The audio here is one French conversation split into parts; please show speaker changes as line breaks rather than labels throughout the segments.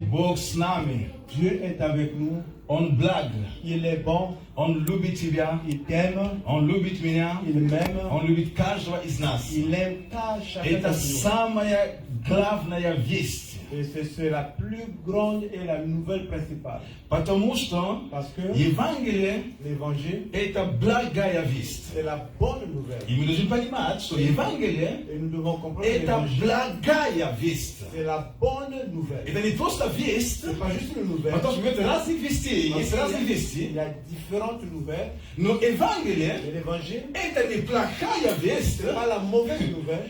Bóg z nami.
Dieu est avec nous.
On blague.
Il est bon.
On lubi Ciebie.
Il t'aime.
On lubi mnie.
Il m'aime.
On lubi każdego z nas.
Il aime chacun
Это
de nous.
самая главная весть.
Et c'est la plus grande et la nouvelle principale.
Потому что
Parce que
Евангелие
l'évangile,
это благая весть.
c'est la bonne nouvelle.
И мы должны понимать, что Евангелие
Et nous devons comprendre que
это
l'évangile,
благая весть.
c'est la bonne nouvelle.
Это не просто весть,
C'est pas juste une nouvelle.
потому что это разные вести,
Parce
есть
qu'il y a-
разные
Il
вести.
y a différentes nouvelles.
Но Евангелие
Et l'évangile,
это не плохая весть,
c'est pas la mauvaise nouvelle.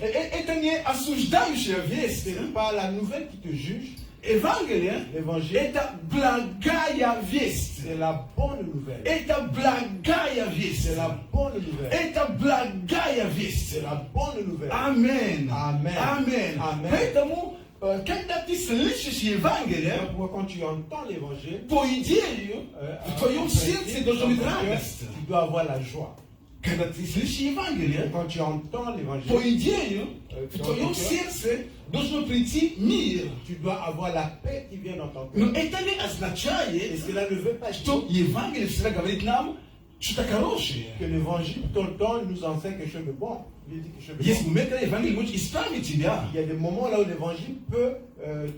это не осуждающая весть.
C'est pas la nouvelle qui te juge.
Евангелие
L'évangile,
это благая весть.
c'est la bonne nouvelle.
Это благая весть.
C'est la bonne nouvelle.
Это благая весть.
C'est la bonne nouvelle.
Аминь.
Amen.
Аминь.
Amen.
Поэтому, когда ты слышишь Евангелие,
Donc, quand tu entends l'évangile,
по идее, в твоем сердце должна быть радость.
tu dois avoir la joie.
Когда ты слышишь
Et
Евангелие,
quand tu entends
по
l'évangile,
идее, в твоем сердце должно прийти мир.
tu dois avoir la paix qui vient dans ton
Но
cœur.
это не
Et
означает,
cela ne veut pas
что
dire
Евангелие всегда говорит нам что-то хорошее.
que l'évangile, tout le temps, nous enseigne quelque chose de bon. Il dit quelque chose de
Есть
bon.
моменты, когда Евангелие может исправить тебя.
Il y a des moments là où l'évangile peut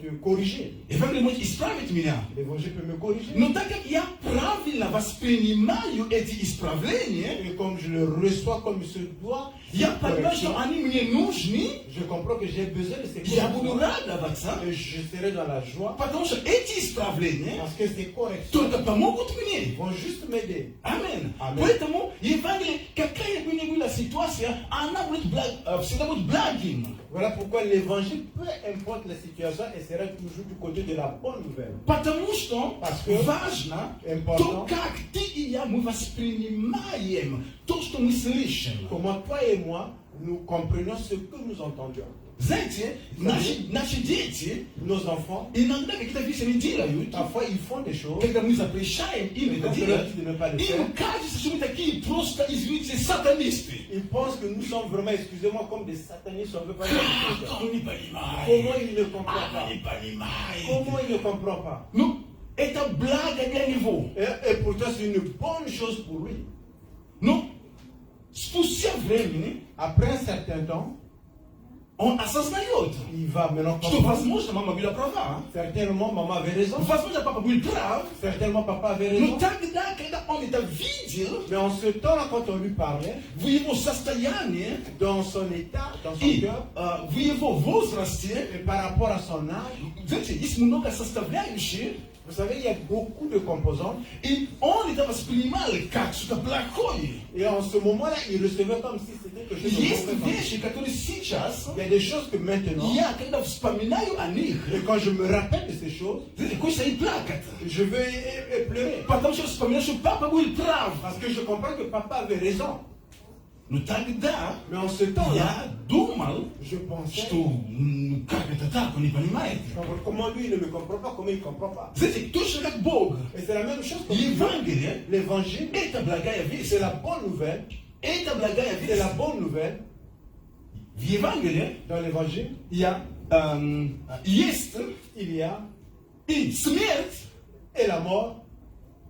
te corriger.
Евангелие может исправить меня.
L'évangile peut me corriger.
Но так как я правильно воспринимаю эти исправления,
Et comme je le reçois comme il se doit,
я
cette
понимаю,
correction,
что они мне нужны,
je comprends que j'ai besoin de ces
я буду
corrections.
радоваться,
Et je serai dans la joie
потому что эти исправления
parce que ces corrections
только помогут мне.
vont juste m'aider.
Аминь.
Аминь.
Поэтому Евангелие, какая бы ни была ситуация, она будет всегда будет благим.
Voilà pourquoi l'évangile, peu importe la situation, elle sera toujours du côté de la bonne nouvelle.
Потому что
Parce que
важно то,
important,
как ты и я мы воспринимаем то, что мы слышим.
comment toi et moi, nous comprenons ce que nous entendions.
Знаете, наши дети
Nos enfants,
иногда какие-то вещи не делают,
parfois, ils font des choses,
когда мы запрещаем им
et
это
quand on leur
делать,
dit de ne pas le faire,
им кажется, что мы такие просто, извините, сатанисты.
ils pensent que nous sommes vraiment, excusez-moi, comme des satanistes, on ne veut pas dire des choses.
Он не понимает.
Comment il ne comprend
Она
pas?
не понимает.
Comment il ne comprend pas?
Ну, это благо для него.
Et pourtant, c'est une bonne chose pour lui.
Ну, спустя времени
Après un certain temps,
он осознает,
il va maintenant
что,
comprendre.
возможно, мама была права.
Certainement, maman avait raison.
Возможно, папа был прав.
Certainement, papa avait
Но
raison.
тогда, когда он это видел,
Mais en ce temps-là, quand on lui parlait,
в его состоянии
dans son état, dans son
и
cœur,
в его возрасте,
et par rapport à son âge,
знаете, есть много составляющих,
vous savez, il y a beaucoup de composantes.
и он это воспринимал как что-то плохое.
Et en ce moment-là, il recevait comme si c'était quelque chose de
Есть
mauvais.
вещи, которые сейчас,
Il y a des choses que maintenant,
я когда вспоминаю о них,
et quand je me rappelle de ces choses,
знаете, хочется и плакать.
je vais pleurer.
Потому что вспоминаю, что папа был прав.
Parce que je comprends que papa avait raison.
Но тогда
Mais en ce temps-là,
я думал,
je pensais,
что как это так, он не понимает.
comment lui, il ne me comprend pas, comment il ne comprend pas.
Знаете, точно как Бог.
Et c'est la même chose pour
Евангелие
l'évangile.
– это благая весть.
C'est la bonne nouvelle.
Это благая
C'est
весть.
la bonne nouvelle.
В Евангелии
Dans l'évangile,
есть
il y a
и смерть,
et la mort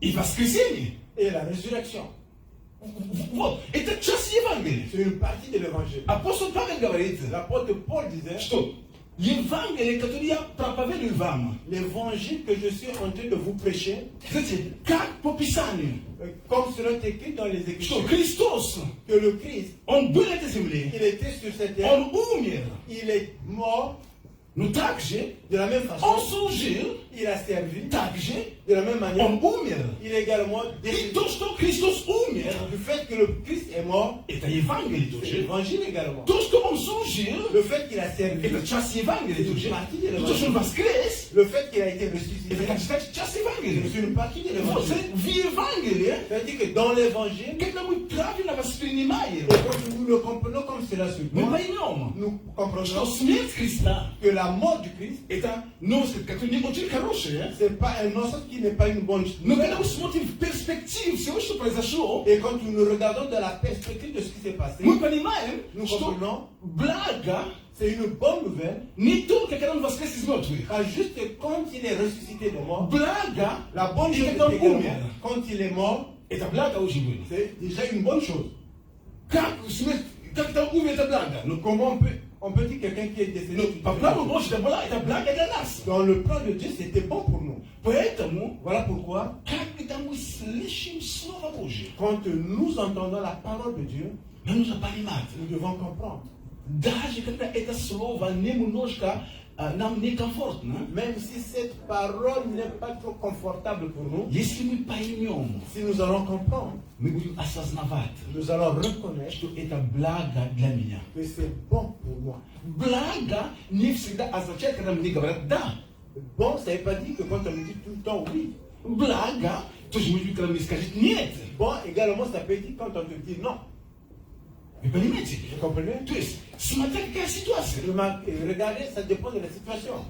и воскресение.
et la résurrection.
Вот, это часть Евангелия.
C'est une partie de l'évangile.
Апостол Павел говорит,
L'apôtre Paul disait,
что Евангелие, которое я проповедую вам,
l'évangile que je suis en train de vous prêcher,
знаете, как по Писанию,
comme cela est écrit dans les
что
Écritures,
Христос,
que le Christ,
он был на этой земле,
il était sur cette terre,
он умер,
il est mort
но также
de la même
он
façon,
служил,
il a servi
также
de la même manière,
он умер.
il est également
И
décédé.
то, что Христос умер,
Du fait que le Christ est mort,
это Евангелие
c'est
тоже.
l'évangile également.
То, что он служил,
Le fait qu'il a servi,
это часть Евангелия тоже. То, что он воскрес,
le fait qu'il a été
это
ressuscité,
часть
c'est
Евангелия.
une partie de
Вот,
l'évangile.
в Евангелии,
C'est-à-dire que dans l'évangile,
когда мы правильно воспринимаем,
et quand nous le comprenons comme cela se
мы
doit,
поймем,
nous
что
comprenons
смерть Христа
que la mort du Christ,
это новость, которая не очень хорошая.
c'est pas un mensonge qui n'est pas une bonne
Но
nouvelle.
когда мы смотрим в перспективу всего, что произошло,
Et quand nous regardons dans la perspective de ce qui s'est passé,
мы понимаем,
nous
что
comprenons,
благо
C'est une bonne nouvelle.
Ni только когда он воскрес из мертвых.
Pas juste quand il est ressuscité de mort.
Блага,
La bonne chose,
когда он
c'est également,
умер.
quand il est mort,
Это благо очень было.
c'est déjà une bonne chose.
Как смерть, как там умер, это благо.
Donc, comment on peut dire quelqu'un qui est décédé?
Ну, по плану Божьему это благо для нас.
Dans le plan de Dieu, c'était bon pour nous.
Поэтому,
Voilà pourquoi,
когда мы слышим Слово Божье,
quand nous entendons la parole de Dieu,
нам нужно понимать,
nous devons comprendre.
даже когда это слово немножко нам некомфортно,
Même si cette parole n'est pas trop confortable pour nous,
если мы поймем,
si nous allons comprendre,
мы будем осознавать,
nous allons reconnaître
что это благо для меня.
que c'est bon pour moi.
Благо не всегда означает, когда мне говорят «да».
Bon, ça ne veut pas dire que quand on me dit tout le temps oui.
Благо тоже может быть, когда мне скажут «нет».
Bon, également, ça peut dire quand on te dit non.
Вы понимаете?
Vous comprenez?
То есть, смотря какая ситуация.
Regardez, ça dépend de la situation.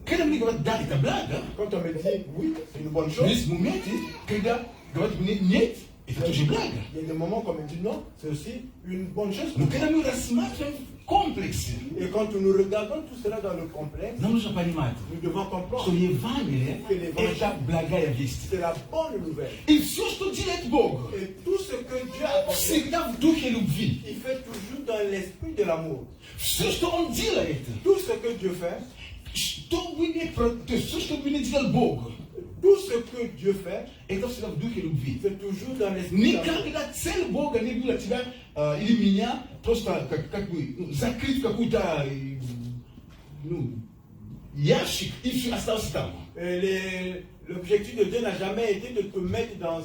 Когда мне говорят «да, это благо»,
Quand on me dit oui, c'est une bonne
но
chose.
есть моменты, когда говорят мне «нет», это тоже благо.
Il y a des moments quand on me dit non, c'est aussi une bonne chose.
Но когда мы рассматриваем в комплексе,
Et quand nous regardons tout cela dans le complexe,
нам нужно понимать,
nous devons
что
comprendre
Евангелие – это благая весть.
que c'est la bonne nouvelle.
И все, что делает Бог,
Et tout ce que Dieu a fait,
всегда в духе любви.
il fait toujours dans l'esprit de l'amour.
Все, что Он делает,
Tout ce que Dieu fait,
что бы все, что бы ни делал Бог,
tout ce que Dieu fait,
это всегда в духе любви.
c'est toujours dans l'esprit d'amour.
Никогда цель Бога не была тебя или меня просто как бы закрыть в какой-то ящик и все остался там.
L'objectif de Dieu n'a jamais été de te mettre dans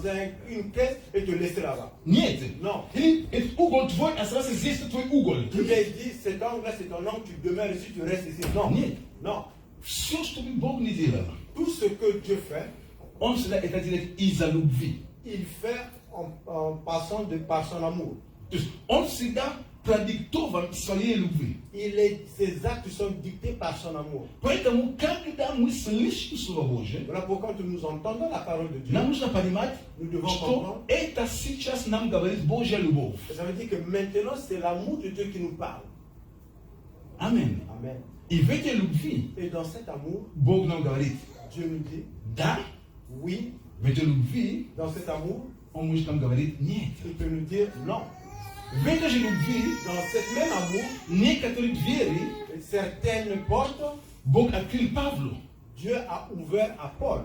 une caisse et te laisser là-bas.
Нет.
Non.
Или этот угол твой остался здесь, это твой угол.
Dieu dit, cet angle-là, c'est ton angle, tu demeures ici, tu restes ici. Non.
Нет.
Non.
Все, что бы Бог не делал,
Tout ce que Dieu fait,
Он всегда это делает из-за любви.
il fait en passant par son amour.
То есть Он всегда продиктован своей любви.
Ses actes sont dictés par son amour.
Поэтому, когда мы слышим Слово Божье,
Voilà pourquoi quand nous entendons la parole de Dieu,
нам нужно понимать,
nous devons
что
comprendre.
это сейчас нам говорит Божья любовь.
Ça veut dire que maintenant, c'est l'amour de Dieu qui nous parle.
Аминь.
Amen.
И в этой любви
Et dans cet amour,
Бог нам говорит
Dieu nous dit,
«да»,
oui.
в этой любви
Dans cet amour,
Он может нам говорить «нет».
il peut nous dire non.
В этой же любви
Dans cet même amour,
некоторые двери
certaines portes,
Бог открыл Павлу.
Dieu a ouvert à Paul.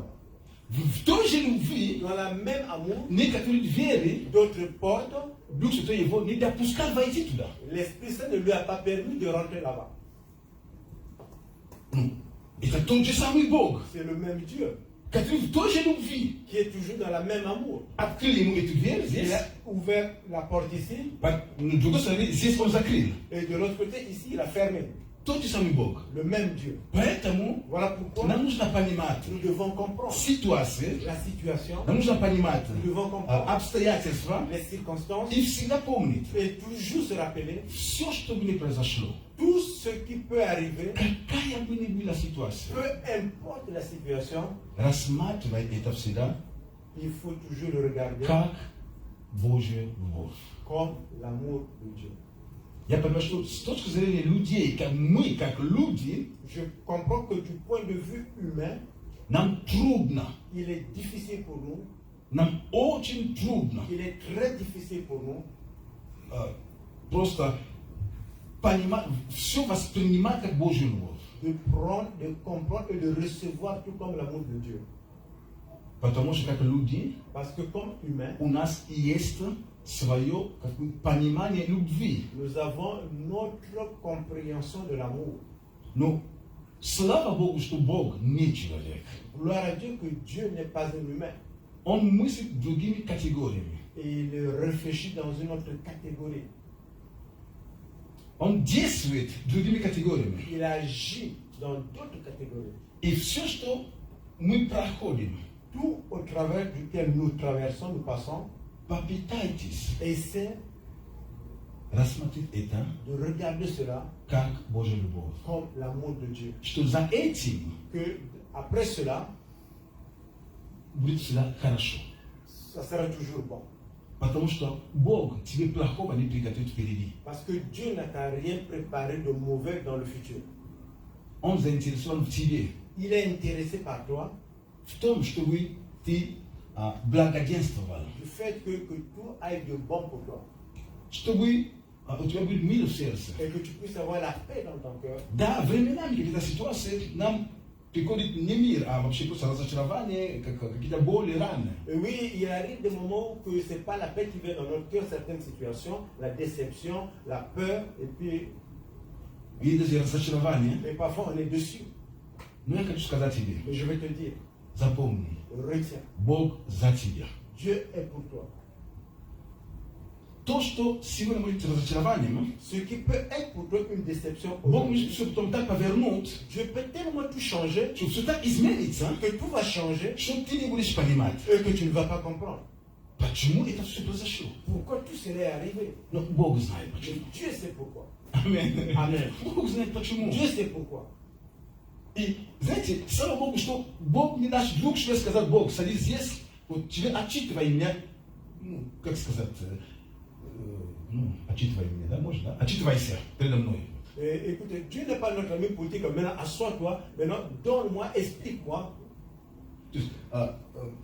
В той же любви
Dans le même amour,
некоторые двери
d'autres portes,
Дух Святой его не допускал войти туда.
l'Esprit Saint ne lui a pas permis de rentrer là-bas.
Это тот же самый Бог,
C'est le même Dieu
который в той же любви
qui est toujours dans le même amour.
открыл ему эту дверь
Il
здесь,
a ouvert la porte ici,
с другой стороны, здесь он закрыл.
et de l'autre côté, ici, il a fermé.
Тот же самый Бог.
Le même Dieu.
Поэтому
Voilà pourquoi
нам нужно понимать
nous devons comprendre
ситуации,
la situation,
нам нужно понимать
nous devons comprendre
обстоятельства
les circonstances,
и всегда помнить,
et toujours se rappeler
все, что бы ни произошло,
tout ce qui peut arriver,
какая бы ни была ситуация,
peu importe la situation,
рассматривай это всегда
il faut toujours le regarder
как Божья любовь.
comme l'amour de Dieu.
Я понимаю, что с точки зрения людей, как мы, как люди,
Je comprends que du point de vue humain,
нам трудно,
il est difficile pour nous,
нам очень трудно
il est très difficile pour nous
просто понимать, все воспринимать как Божью любовь.
de prendre, de comprendre et de recevoir tout comme l'amour de Dieu.
Потому что как люди
Parce que comme humains,
у нас есть свое понимание любви.
nous avons notre compréhension de l'amour.
Но слава Богу, что Бог не человек.
Gloire à Dieu que Dieu n'est pas un humain.
Он мыслит другими категориями.
Et il réfléchit dans une autre catégorie.
Он действует другими категориями.
Il agit dans d'autres catégories.
И все, что мы проходим,
Tout au travers duquel nous traversons, nous passons,
попытайтесь
essaie
рассмотреть это
de regarder cela
как Божья любовь.
comme l'amour de Dieu.
Что за этим
Que après cela,
будет всегда хорошо.
ça sera toujours bon.
Потому что Бог тебе плохого не приготовит впереди.
Parce que Dieu n'a rien préparé de mauvais dans le futur.
Он заинтересован в тебе.
Il est intéressé par toi,
В том, чтобы ты благоденствовал.
du fait que tout aille de bon pour toi.
Чтобы у тебя будет мир в сердце.
Et que tu puisses avoir la paix dans ton cœur.
Да, временами какие-то ситуации нам приходит не мир, а вообще просто разочарование, какие-то боли, раны.
Et oui, il arrive des moments où ce n'est pas la paix qui vient dans notre cœur, certaines situations, la déception, la peur, et puis
И даже разочарование.
et parfois on est dessus.
Но я хочу сказать тебе,
Mais je vais te dire,
запомни,
retiens,
Бог за тебя.
Dieu est pour toi.
То, что сегодня может быть разочарованием,
Ce qui peut être pour toi une déception,
Бог
aujourd'hui,
может все потом так повернуть,
Dieu peut tellement tout changer
что все так изменится,
que tout va changer
что ты не будешь понимать,
et que tu ne vas pas comprendre.
почему это все произошло.
Pourquoi tout cela est arrivé?
Но Бог знает
Mais
почему.
Dieu sait pourquoi.
Аминь.
Amen.
Бог знает почему.
Dieu sait pourquoi.
И знаете, слава Богу, что Бог не наш друг, что я сказал, Бог, садись здесь, вот тебе отчитывай меня, ну, как сказать, отчитывай меня, да, можно, да? Отчитывайся передо мной.
Et, écoutez, Dieu n'est pas notre ami politique. Maintenant, assois-toi. Maintenant, donne-moi, explique-moi.
То есть,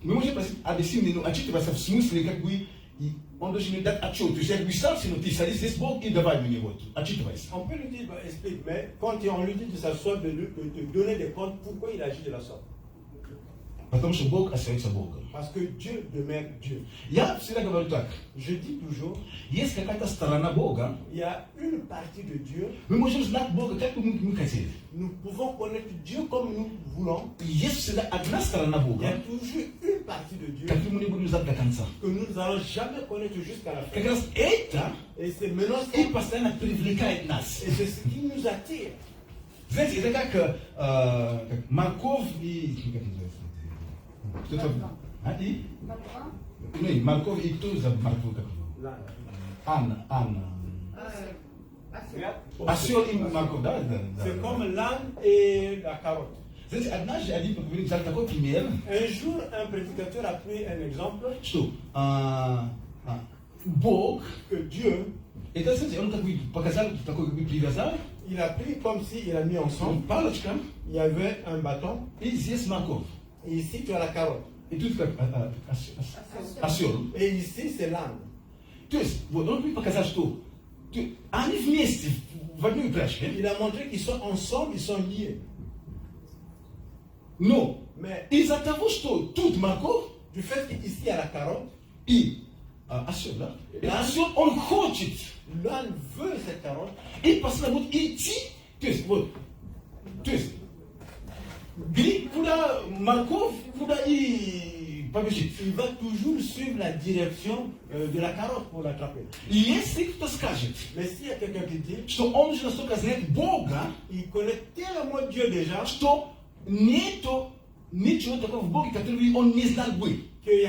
мы можем объяснить мне, ну, отчитываться в смысле, как бы, и он должен мне дать отчет. То есть, я как бы сам себе, ты садись здесь, Бог, и давай мне вот, отчитывайся.
On peut lui dire, bah, explique, mais quand on lui dit de s'asseoir, de te donner des comptes, pourquoi il agit de la sorte?
Потому что Бог остается Богом.
Parce que Dieu demeure Dieu.
Я всегда говорю так,
Je dis toujours,
есть какая-то сторона Бога,
il y a une partie de Dieu.
мы можем знать Бога, как бы мы хотели.
Nous pouvons connaître Dieu comme nous voulons.
И есть всегда одна сторона
Il y a
Бога,
toujours une partie de Dieu
которую мы не будем знать до конца.
que nous n'allons jamais connaître jusqu'à la fin.
Как раз это
Et c'est maintenant
и постоянно привлекает нас.
et c'est ce qui nous attire.
Знаете, это как морковь и... Как называется? Кто-то... И? Ну, морковь и кто за морковь? Как его?
Là.
Анна. Осел и морковь, да?
C'est comme l'âne et la carotte.
Знаете, однажды один проповедник взял такой пример,
Un jour, un prédicateur a pris un exemple
что Бог,
que Dieu,
это, знаете, он как бы показал, такой как бы привязал,
il a pris comme s'il a mis ensemble.
палочка,
Il y avait un bâton.
и здесь морковь.
Et ici, tu as la carotte.
И тут как осел.
Et ici, c'est l'âne.
То есть, вот он мне показал, что они вместе в одной упряжке,
Il a montré qu'ils sont ensemble, ils sont liés.
но
Mais
из-за того, что тут морковь
du fait qu'ici, il y a la carotte,
и осел, да? И осел, он хочет
l'âne veut cette carotte.
и постоянно вот идти, то есть, вот, то есть, гриб куда морковь, куда и побежит.
Il va toujours suivre la direction de la carotte pour l'attraper.
И если кто скажет,
Mais s'il y a quelqu'un qui dit,
что он уже настолько знает Бога,
il connaît tellement Dieu déjà,
что нету ничего такого в Боге, который он не знал бы,
qu'il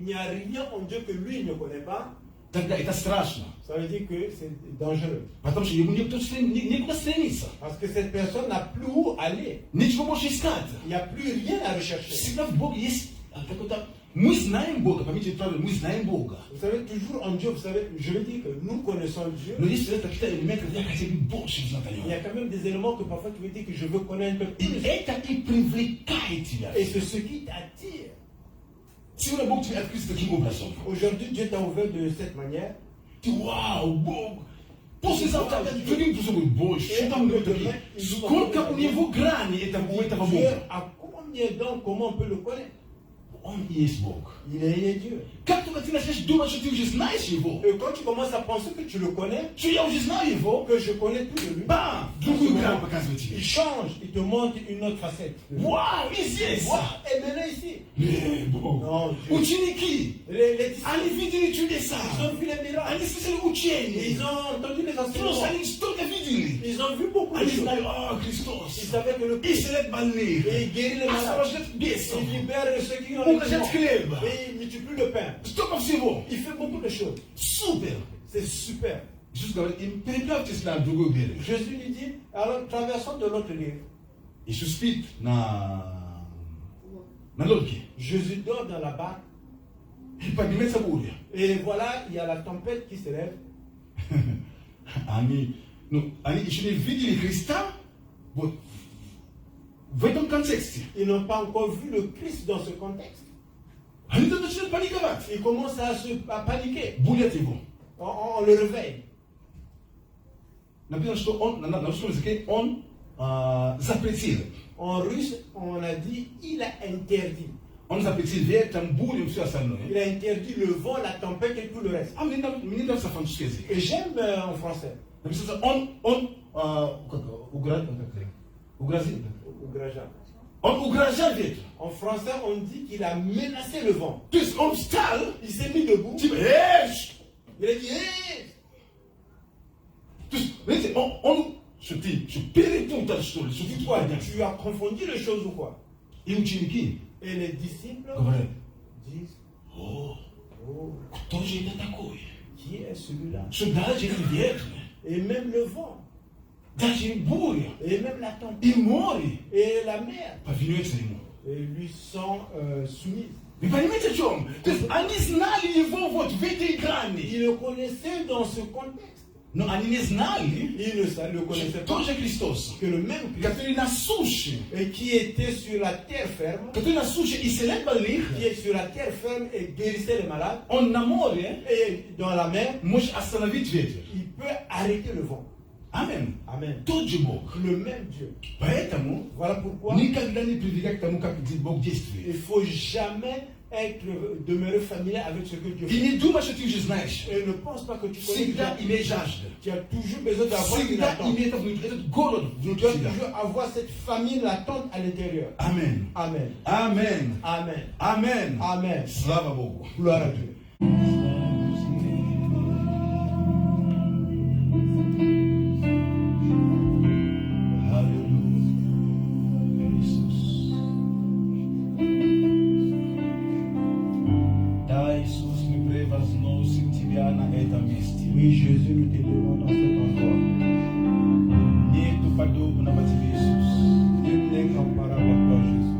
n'y a rien en Dieu que lui ne connaît pas,
тогда это страшно.
ça veut dire que c'est dangereux.
Потому что ему некуда стремиться,
Parce que cette personne n'a plus où aller.
ничего больше искать.
Il n'y a plus rien à rechercher.
Всегда в Боге есть какой-то... Мы знаем Бога, поймите правильно, мы знаем Бога.
Vous savez, toujours en Dieu, vous savez, je veux dire que nous connaissons Dieu.
Но есть всегда какие-то элементы, где я хотел бы больше знать о
Il y
нем.
a quand même des éléments que parfois tu veux dire que je veux connaître un peu
И
plus.
это и привлекает тебя.
Et c'est ce qui t'attire.
Сегодня Бог тебе открылся таким образом.
Aujourd'hui, Dieu t'a ouvert de cette manière.
Ты, вау, Бог! Послезавтра дадим за собой больше. Что там у него такие? Сколько у него граней у этого
Dieu
Бога?
a combien donc, comment on peut le connaître?
Он и есть Бог.
Il est Dieu.
Как только ты начнешь думать, что ты уже знаешь его,
Et quand tu commences à penser que tu le connais,
что я уже знаю его,
que je connais tout de lui,
бам, другую грань показывает тебе.
il change, il te montre une autre facette.
Вау, и здесь.
Voilà. Et maintenant ici,
Не, Бог.
Non, Dieu.
Ученики,
les disciples,
они видели чудеса.
ils ont vu les miracles,
Они слышали учения.
ils ont entendu les
Просто
enseignements,
они столько видели.
ils ont vu beaucoup de
Они
choses.
знают,
Ils
Христос.
savaient que le
Исцеляет больных.
et il guérit les malades,
Освобождает бесов.
il libère ceux qui ont les
Умножает
démons,
хлеб.
et il multiplie le pain.
Столько всего.
Il fait beaucoup de choses.
Супер.
C'est super.
Иисус говорит им, переправьтесь на другой берег.
Jésus lui dit, alors traversons de l'autre rive.
Иисус спит на лодке.
Jésus dort dans la barque.
И qui поднимется буря.
Et voilà, il y a la tempête qui se lève.
Они еще не видели Христа в этом контексте.
Ils n'ont pas encore vu le Christ dans ce contexte.
Они начинают паниковать.
Ils commencent à paniquer.
Будят его.
On le réveille.
Написано, что на русском языке он запретил.
En russe, on a dit il a interdit.
Он запретил ветром, бурю, все остальное.
Il a interdit le vent, la tempête et tout le reste.
А мне нравится французский язык.
Et j'aime en français.
Написано, он угрожал ветру.
En français, on dit qu'il a menacé le vent.
То есть он встал,
Il s'est mis debout.
типа,
Il a dit hé!
То есть, знаете, он что перепутал, что ли, что
Quoi, tu as confondu les choses ou quoi?
И ученики
Et les disciples
говорят,
disent
о,
oh,
кто же это такой?
qui est celui-là?
Что даже и ветер,
Et même le vent,
даже и буря,
et même la tempête,
и море
et la mer,
повинуются ему.
et lui sont soumises.
Вы понимаете, о чем? То есть они знали его вот в этой грани.
Ils le connaissaient dans ce contexte.
Но они не знали,
Ils ne le connaissaient pas
тоже Христос,
que le même Christ,
который на суше,
et qui était sur la terre ferme,
который на суше исцеляет больных,
qui est sur la terre ferme et guérissait les malades,
он на море
et dans la mer,
может остановить ветер.
il peut arrêter le vent.
Аминь.
Amen.
Тот же Бог.
Le même Dieu.
Поэтому
Voilà pourquoi
никогда не прибегай к тому, как Бог
il
действует.
ne faut jamais demeurer familier avec ce que Dieu
И
fait.
не думай, что ты уже знаешь.
Et ne pense pas que tu connais
Всегда
Dieu.
имей жажду.
Tu as toujours besoin d'avoir une
Всегда
attente.
имей этот голод
Tu
внутри
dois
себя.
toujours avoir cette famille, l'attente à l'intérieur.
Аминь.
Amen.
Аминь.
Amen.
Аминь.
Amen.
Слава Богу.
Gloire à Dieu.
Аллилуйя. Иисус. Да, Иисус, мы превозносим Тебя на этом месте.
Oui, Jésus, nous t'élevons dans cet endroit.
Нету подобного Тебе, Иисус.
Nul n'est comparable à toi, Jésus.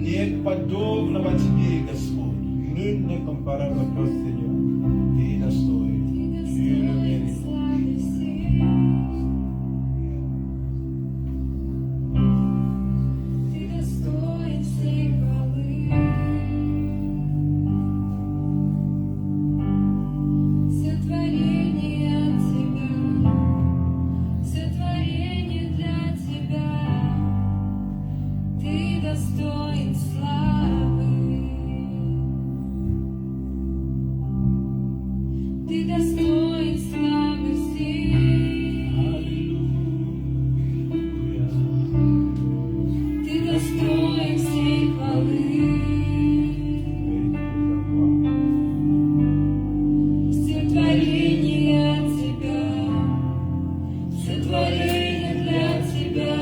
Нет подобного Тебе, Господь.
Nul n'est comparable à toi, Seigneur.
Ты достоин.
Tu le mérites.
Ты достоин всей хвалы. Все творение от Тебя, все творение для Тебя. Ты достоин славы. Ты достоин славы всей.
Аллилуйя.
Ты достоин всей хвалы. Все творение от Тебя, все творение для Тебя.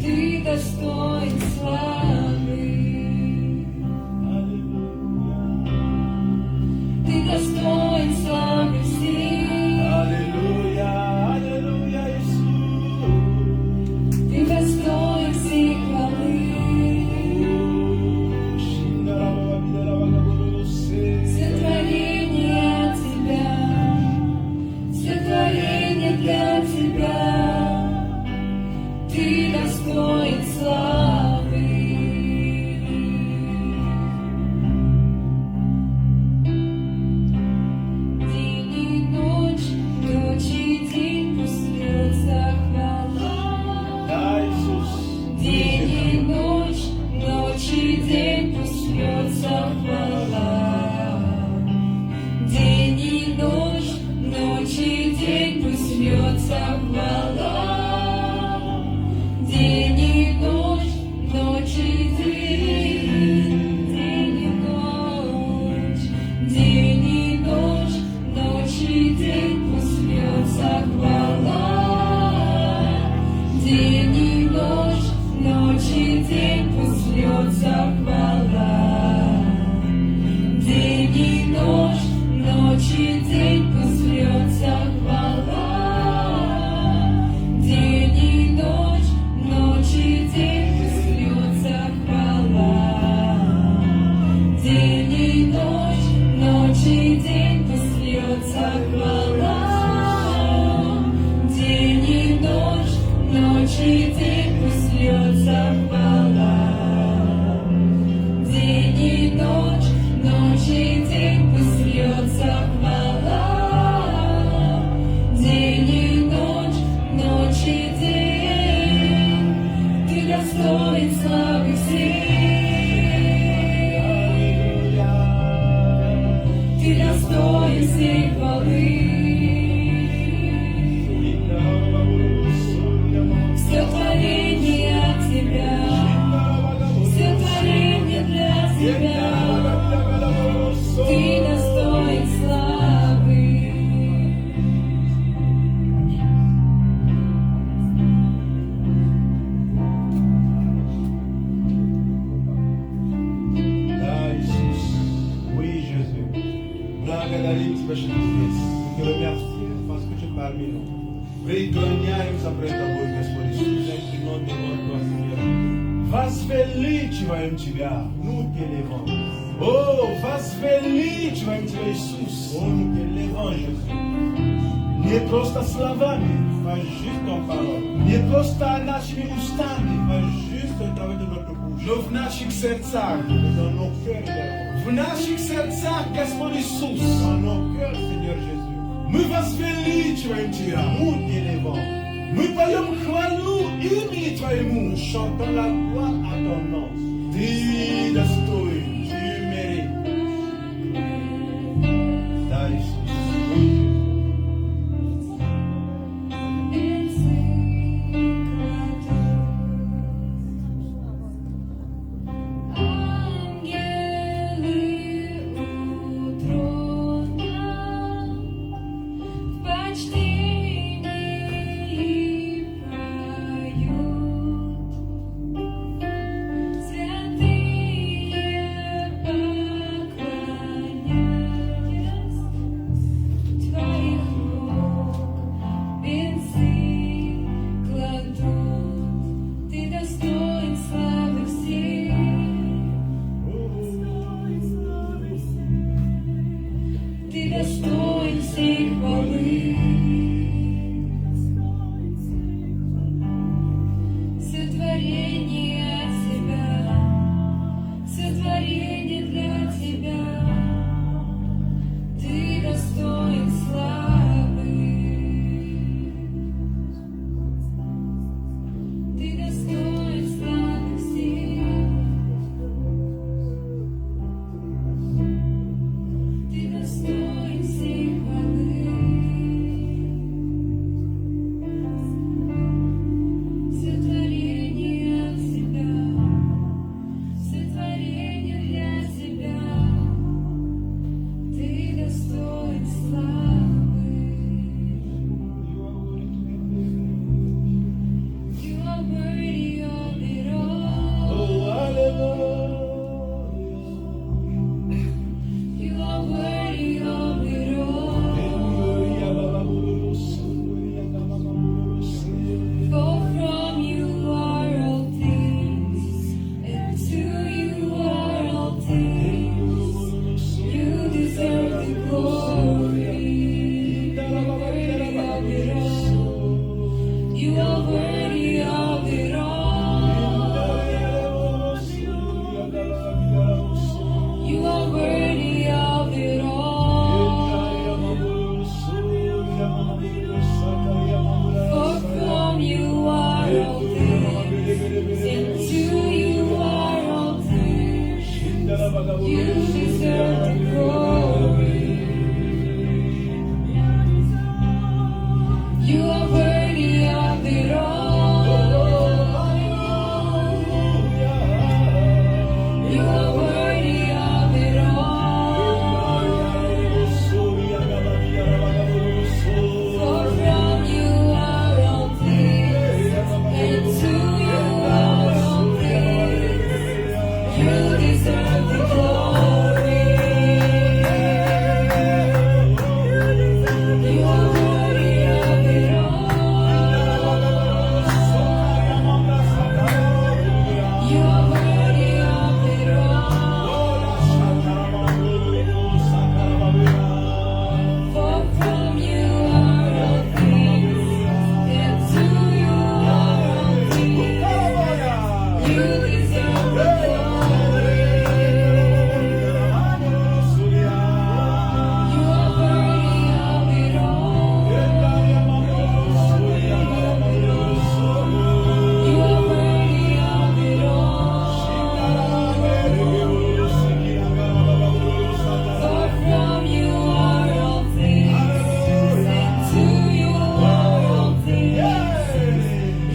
Ты достоин славы. Ты достоин славы всей.
Аллилуйя. Аллилуйя, Иисус.
Ты достоин всей хвалы. Все творение от Тебя, все творение для Тебя. Ты достоин славы. День и ночь, ночь и день пусть льется хвала.
Да, Иисус.
День и ночь, ночь и день пусть льется хвала. День и ночь, ночь и день пусть льется хвала. День и ночь, ночь и день, день и ночь, день и ночь, ночь и день пусть льется хвала. День и ночь, ночь и день пусть льется хвала. хвала. День и ночь, ночь и день пусть льется хвала. День и ночь, ночь и день, Ты достоин славы всей. Ты достоин всей хвалы. Все творение от Тебя, все творение для Тебя. Ты достоин славы.
Да, Иисус.
Oui, Jésus.
Благодарим Тебя, что Ты здесь.
Te remercie parce que tu es parmi nous.
Преклоняемся пред Тобой, Господь
Nous
Иисус.
inclinons devant toi, Seigneur.
Возвеличиваем Тебя.
Nous t'élèvons.
О, возвеличиваем Тебя, Иисус.
Oh, nous t'élèvons, Jésus.
Не просто словами,
Pas juste en parole,
не просто нашими устами,
pas juste au travers de notre bouche,
но в наших сердцах.
mais dans nos cœurs également.
В наших сердцах, Господь Иисус.
Dans nos cœurs, Seigneur Jésus.
Мы возвеличиваем Тебя.
Nous t'élèvons.
Мы поем хвалу имени Твоему.
Nous chantons la gloire à ton nom.
Ты достоин.
Tu mérites.
Да, Иисус.
Ангелы у трона в почтении поют. Святые deserve the glory. You are worthy of it all. You are worthy of it all. For from you are all things, and to you are all things.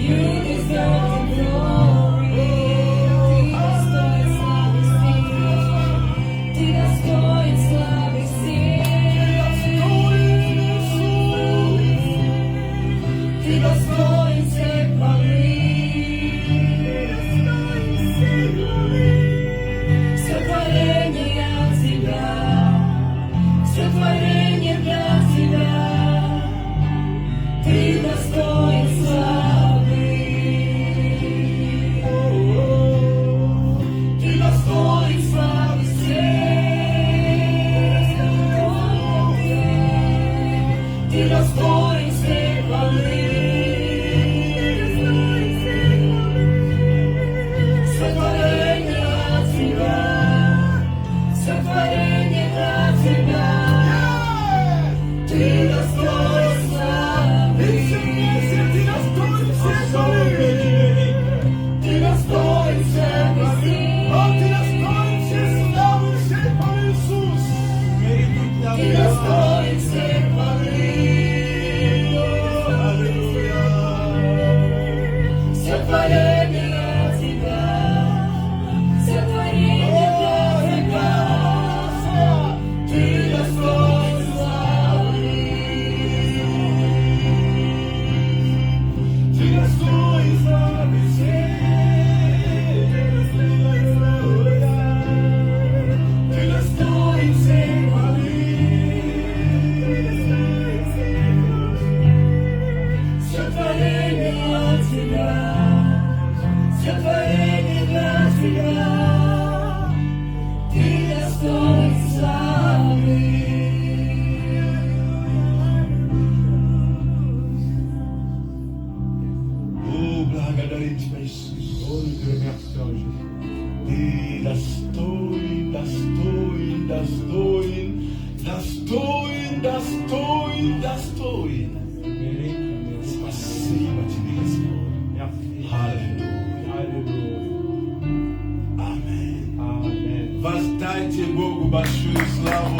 You deserve the glory. Ty dostojen sławy Ty dostojen se chwały. Сотворение от Тебя, сотворение для Тебя. Ты достоин славы. Ты достоин славы всех. Ты достоин всех хвалы. Сотворение от Тебя, сотворение для Тебя. Ты достоин славы. Ты достоин славы всех. Ты достоин всех хвалы. Сотворение от Тебя, сотворение для Тебя. Ты достоин славы. Ты достоин славы всех. Ты достоин всех хвалы. Сотворение от Тебя, сотворение для Тебя. Ты достоин славы.
Oh, благодарим Тебя, Иисус.
Oh, nous te remercions, Jésus.
Ты достоин, достоин, достоин, достоин, достоин, достоин. Спасибо Тебе, Господь.
Merci.
Аллилуйя.
Alléluia.
Аминь.
Amen.
Воздайте Богу большую славу.